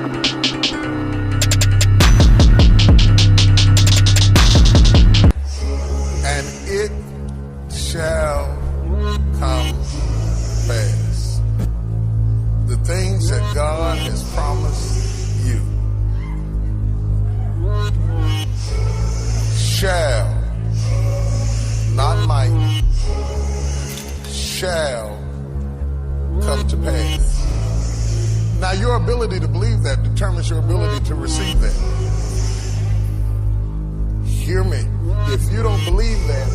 And it shall come fast. The things that God has promised you shall, not might, shall come to pass. Now, your ability to believe that determines your ability to receive that. Hear me. If you don't believe that,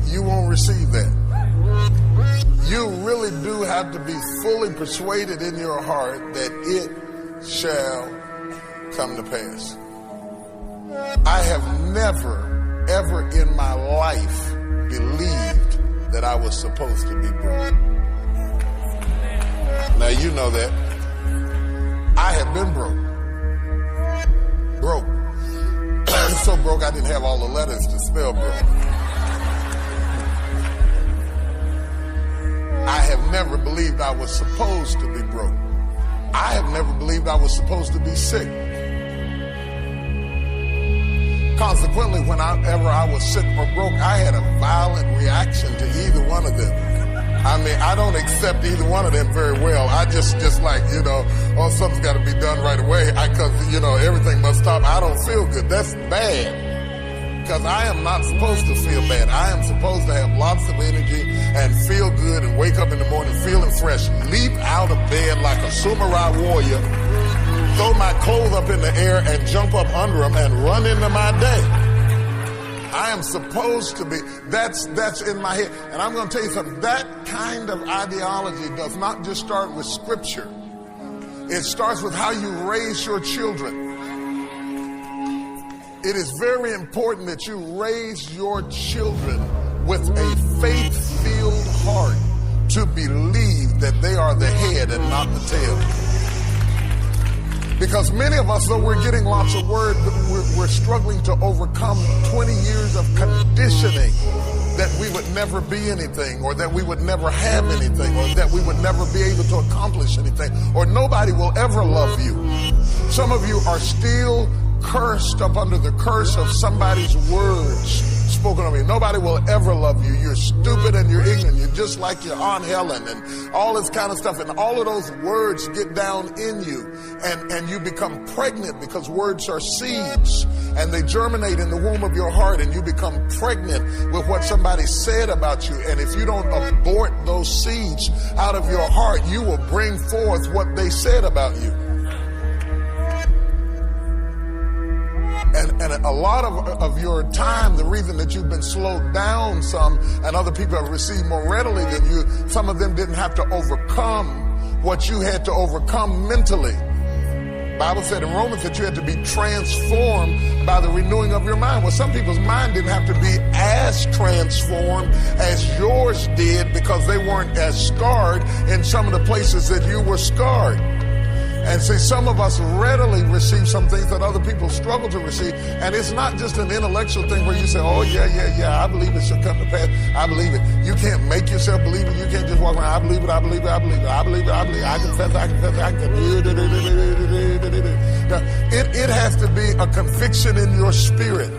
you won't receive that. You really do have to be fully persuaded in your heart that it shall come to pass. I have never, ever in my life believed that I was supposed to be broke. Now, you know that. I have been broke. Broke. So broke I didn't have all the letters to spell broke. I have never believed I was supposed to be broke. I have never believed I was supposed to be sick. Consequently, whenever I was sick or broke, I had a violent reaction to either one of them. I mean, I don't accept either one of them very well. I just like, oh, something's got to be done right away because, everything must stop. I don't feel good. That's bad because I am not supposed to feel bad. I am supposed to have lots of energy and feel good and wake up in the morning feeling fresh, leap out of bed like a samurai warrior, throw my clothes up in the air and jump up under them and run into my day. I am supposed to be. That's in my head. And I'm going to tell you something. That kind of ideology does not just start with scripture. It starts with how you raise your children. It is very important that you raise your children with a faith-filled heart to believe that they are the head and not the tail. Because many of us, though we're getting lots of word, we're struggling to overcome 20 years of conditioning that we would never be anything, or that we would never have anything, or that we would never be able to accomplish anything, or nobody will ever love you. Some of you are still cursed up under the curse of somebody's words spoken of you. Nobody will ever love you. You're stupid and you're ignorant. You're just like your Aunt Helen and all this kind of stuff. And all of those words get down in you and you become pregnant because words are seeds and they germinate in the womb of your heart and you become pregnant with what somebody said about you. And if you don't abort those seeds out of your heart, you will bring forth what they said about you. And a lot of your time, the reason that you've been slowed down some and other people have received more readily than you, some of them didn't have to overcome what you had to overcome mentally. The Bible said in Romans that you had to be transformed by the renewing of your mind. Well, some people's mind didn't have to be as transformed as yours did because they weren't as scarred in some of the places that you were scarred. And see, some of us readily receive some things that other people struggle to receive. And it's not just an intellectual thing where you say, oh, yeah, I believe it shall come to pass. I believe it. You can't make yourself believe it. You can't just walk around, I believe it. I confess, I confess. It has to be a conviction in your spirit.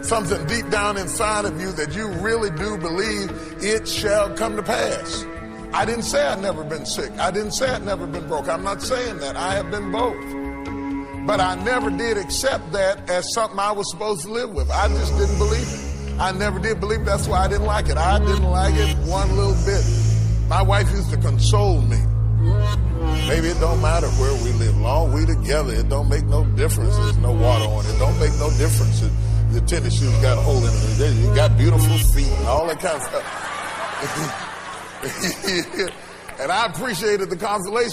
Something deep down inside of you that you really do believe it shall come to pass. I didn't say I'd never been sick. I didn't say I'd never been broke. I'm not saying that. I have been both. But I never did accept that as something I was supposed to live with. I just didn't believe it. I never did believe it. That's why I didn't like it. I didn't like it one little bit. My wife used to console me. Maybe it don't matter where we live. Long we together, it don't make no difference. There's no water on it. It don't make no difference. The tennis shoes got a hole in it. You got beautiful feet and all that kind of stuff. And I appreciated the consolation.